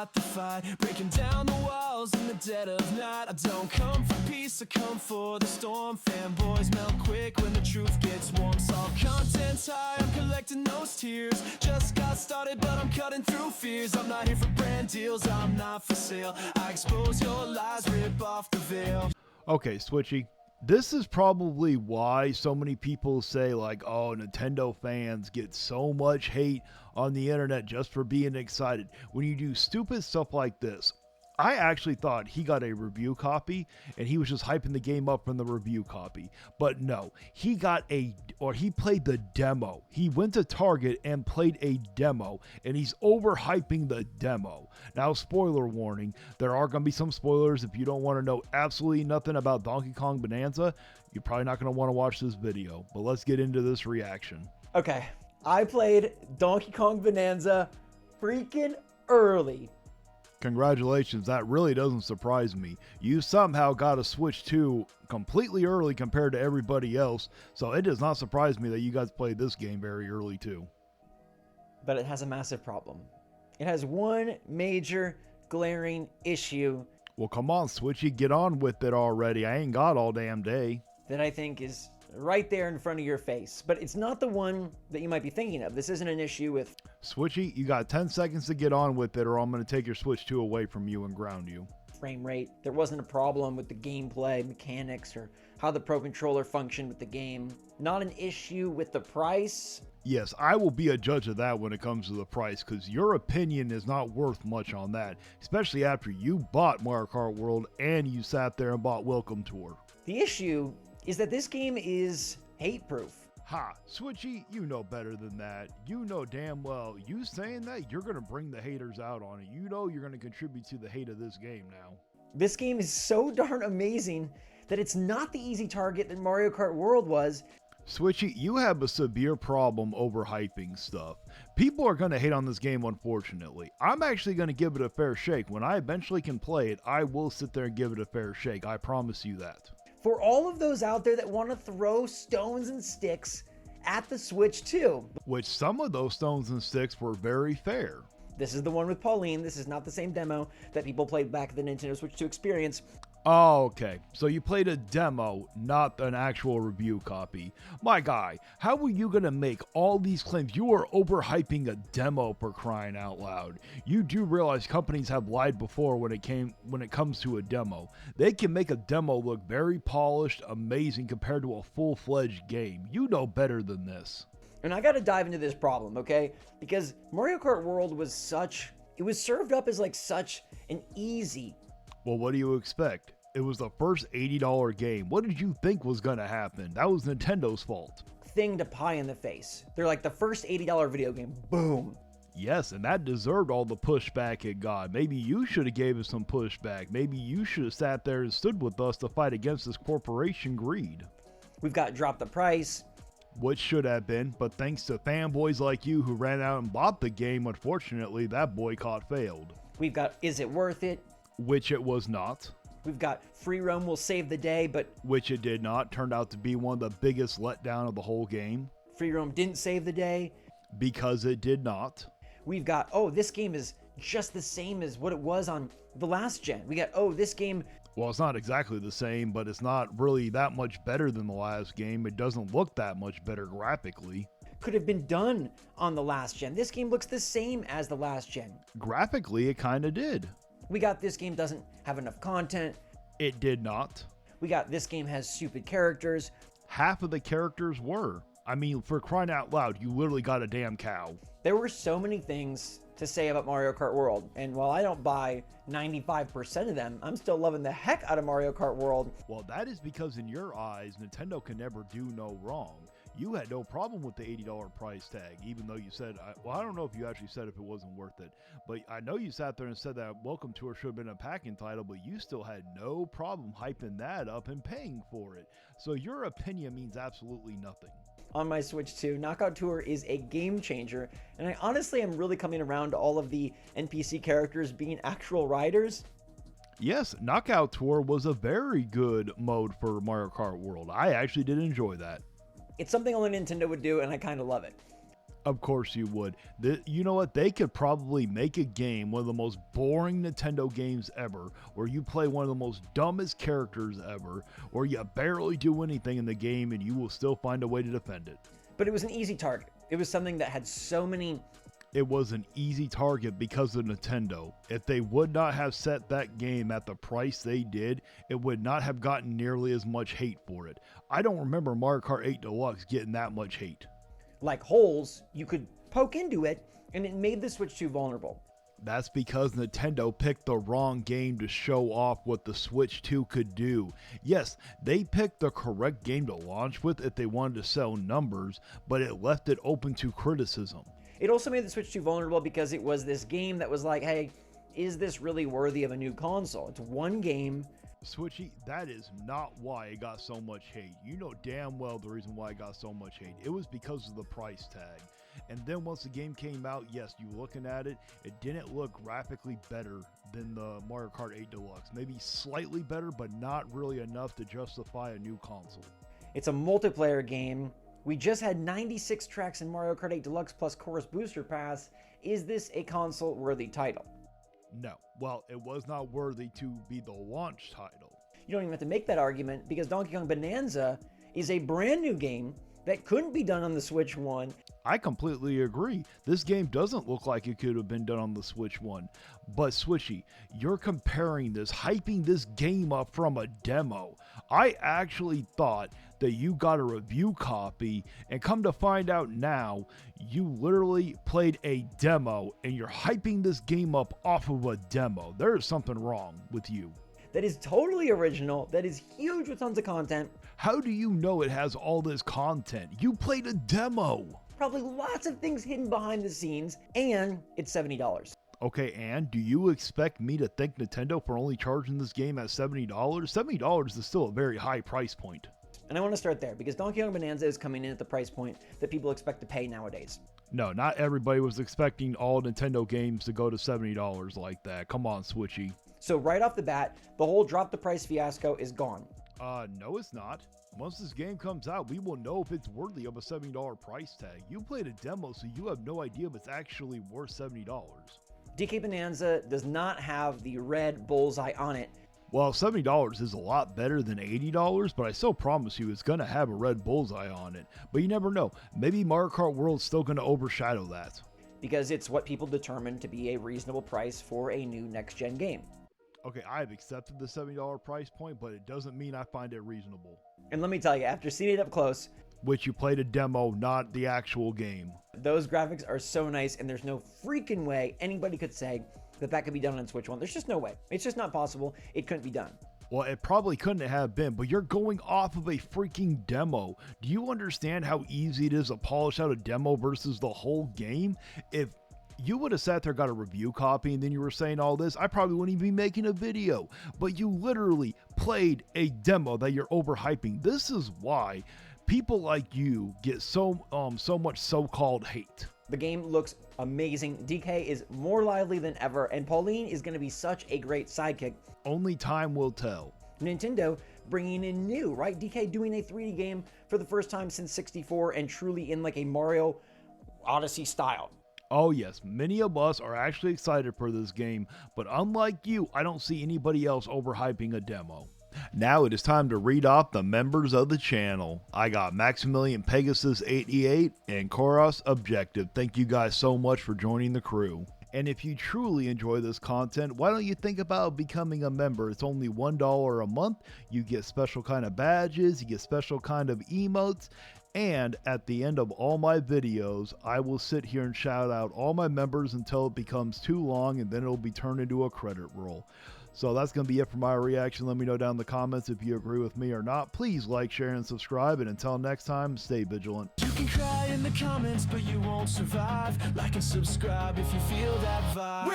start the fight, breaking down the walls in the dead of night. I don't come for peace, I come for the storm. Fanboys melt quick when the truth gets warm. Saw content's high, I'm collecting those tears. Just got started, but I'm cutting through fears. I'm not here for brand deals, I'm not for sale. I expose your lies, rip off the veil. Okay, Switchy. This is probably why so many people say like, oh, Nintendo fans get so much hate on the internet just for being excited. When you do stupid stuff like this, I actually thought he got a review copy and he was just hyping the game up from the review copy. But no, he played the demo. He went to Target and played a demo, and he's overhyping the demo. Now, spoiler warning, there are going to be some spoilers. If you don't want to know absolutely nothing about Donkey Kong Bonanza, you're probably not going to want to watch this video. But let's get into this reaction. Okay, I played Donkey Kong Bonanza freaking early. Congratulations, that really doesn't surprise me. You somehow got a Switch 2 completely early compared to everybody else, so it does not surprise me that you guys played this game very early too. But it has a massive problem. It has one major glaring issue. Well, come on, Switchy, get on with it already. I ain't got all damn day. That I think is right there in front of your face. But it's not the one that you might be thinking of. This isn't an issue with... Switchy, you got 10 seconds to get on with it or I'm going to take your Switch 2 away from you and ground you. Frame rate. There wasn't a problem with the gameplay mechanics or how the Pro Controller functioned with the game. Not an issue with the price. Yes, I will be a judge of that when it comes to the price, because your opinion is not worth much on that, especially after you bought Mario Kart World and you sat there and bought Welcome Tour. The issue is that this game is hate-proof. Ha, Switchy, you know better than that. You know damn well, you saying that, you're going to bring the haters out on it. You know you're going to contribute to the hate of this game now. This game is so darn amazing that it's not the easy target that Mario Kart World was. Switchy, you have a severe problem overhyping stuff. People are going to hate on this game, unfortunately. I'm actually going to give it a fair shake. When I eventually can play it, I will sit there and give it a fair shake. I promise you that. For all of those out there that want to throw stones and sticks at the Switch 2. Which some of those stones and sticks were very fair. This is the one with Pauline. This is not the same demo that people played back at the Nintendo Switch 2 experience. Oh, okay. So you played a demo, not an actual review copy. My guy, how are you going to make all these claims? You are overhyping a demo, for crying out loud. You do realize companies have lied before when it comes to a demo. They can make a demo look very polished, amazing compared to a full-fledged game. You know better than this. And I got to dive into this problem, okay? Because Mario Kart World was it was served up as like such an easy... Well, what do you expect? It was the first $80 game. What did you think was going to happen? That was Nintendo's fault. Thing to pie in the face. They're like the first $80 video game. Boom. Yes, and that deserved all the pushback it got. Maybe you should have gave us some pushback. Maybe you should have sat there and stood with us to fight against this corporation greed. We've got Drop the Price. Which should have been, but thanks to fanboys like you who ran out and bought the game, unfortunately, that boycott failed. We've got Is It Worth It? Which it was not. We've got Free Roam Will Save the Day, but... Which it did not. Turned out to be one of the biggest letdown of the whole game. Free Roam didn't save the day. Because it did not. We've got, oh, this game is just the same as what it was on the last gen. We got, oh, this game... Well, it's not exactly the same, but it's not really that much better than the last game. It doesn't look that much better graphically. Could have been done on the last gen. This game looks the same as the last gen. Graphically, it kind of did. We got this game doesn't have enough content. It did not. We got this game has stupid characters. Half of the characters were. I mean, for crying out loud, you literally got a damn cow. There were so many things to say about Mario Kart World, and while I don't buy 95% of them, I'm still loving the heck out of Mario Kart World. Well, that is because in your eyes, Nintendo can never do no wrong. You had no problem with the $80 price tag, even though you said, well, I don't know if you actually said if it wasn't worth it, but I know you sat there and said that Welcome Tour should have been a packing title, but you still had no problem hyping that up and paying for it. So your opinion means absolutely nothing. On my Switch 2, Knockout Tour is a game changer, and I honestly am really coming around to all of the NPC characters being actual riders. Yes, Knockout Tour was a very good mode for Mario Kart World. I actually did enjoy that. It's something only Nintendo would do, and I kind of love it. Of course you would. You know what? They could probably make a game, one of the most boring Nintendo games ever, where you play one of the most dumbest characters ever, or you barely do anything in the game and you will still find a way to defend it. But it was an easy target. It was something that had so many... It was an easy target because of Nintendo. If they would not have set that game at the price they did, it would not have gotten nearly as much hate for it. I don't remember Mario Kart 8 Deluxe getting that much hate. Like holes, you could poke into it, and it made the Switch 2 vulnerable. That's because Nintendo picked the wrong game to show off what the Switch 2 could do. Yes, they picked the correct game to launch with if they wanted to sell numbers, but it left it open to criticism. It also made the Switch 2 vulnerable because it was this game that was like, hey, is this really worthy of a new console? It's one game. Switchy, that is not why it got so much hate. You know damn well the reason why it got so much hate. It was because of the price tag. And then once the game came out, yes, you looking at it, it didn't look graphically better than the Mario Kart 8 Deluxe. Maybe slightly better, but not really enough to justify a new console. It's a multiplayer game. We just had 96 tracks in Mario Kart 8 Deluxe plus Chorus Booster Pass. Is this a console-worthy title? No. Well, it was not worthy to be the launch title. You don't even have to make that argument because Donkey Kong Bonanza is a brand new game that couldn't be done on the Switch 1. I completely agree. This game doesn't look like it could have been done on the Switch 1. But Switchy, you're comparing this, hyping this game up from a demo. I actually thought that you got a review copy, and come to find out now, you literally played a demo and you're hyping this game up off of a demo. There is something wrong with you. That is totally original, that is huge with tons of content. How do you know it has all this content? You played a demo. Probably lots of things hidden behind the scenes, and it's $70. Okay, and do you expect me to thank Nintendo for only charging this game at $70? $70 is still a very high price point. And I want to start there because Donkey Kong Bonanza is coming in at the price point that people expect to pay nowadays. No, not everybody was expecting all Nintendo games to go to $70 like that. Come on, Switchy. So right off the bat, the whole drop the price fiasco is gone. No, it's not. Once this game comes out, we will know if it's worthy of a $70 price tag. You played a demo, so you have no idea if it's actually worth $70. DK Bonanza does not have the red bullseye on it. Well, $70 is a lot better than $80, but I still promise you it's going to have a red bullseye on it. But you never know. Maybe Mario Kart World's still going to overshadow that. Because it's what people determine to be a reasonable price for a new next-gen game. Okay, I've accepted the $70 price point, but it doesn't mean I find it reasonable. And let me tell you, after seeing it up close, which you played a demo, not the actual game. Those graphics are so nice, and there's no freaking way anybody could say that that could be done on Switch 1. There's just no way. It's just not possible. It couldn't be done. Well, it probably couldn't have been, but you're going off of a freaking demo. Do you understand how easy it is to polish out a demo versus the whole game? If you would have sat there, got a review copy, and then you were saying all this, I probably wouldn't even be making a video. But you literally played a demo that you're overhyping. This is why people like you get so much so-called hate. The game looks amazing. DK is more lively than ever, and Pauline is going to be such a great sidekick. Only time will tell. Nintendo bringing in new, right? DK doing a 3D game for the first time since 64 and truly in like a Mario Odyssey style. Oh yes, many of us are actually excited for this game, but unlike you, I don't see anybody else overhyping a demo. Now it is time to read off the members of the channel. I got Maximilian Pegasus 88 and Koros Objective. Thank you guys so much for joining the crew. And if you truly enjoy this content, why don't you think about becoming a member? It's only $1 a month. You get special kind of badges, you get special kind of emotes, and at the end of all my videos, I will sit here and shout out all my members until it becomes too long, and then it'll be turned into a credit roll. So that's going to be it for my reaction. Let me know down in the comments if you agree with me or not. Please like, share, and subscribe. And until next time, stay vigilant. You can cry in the comments, but you won't survive. Like and subscribe if you feel that vibe.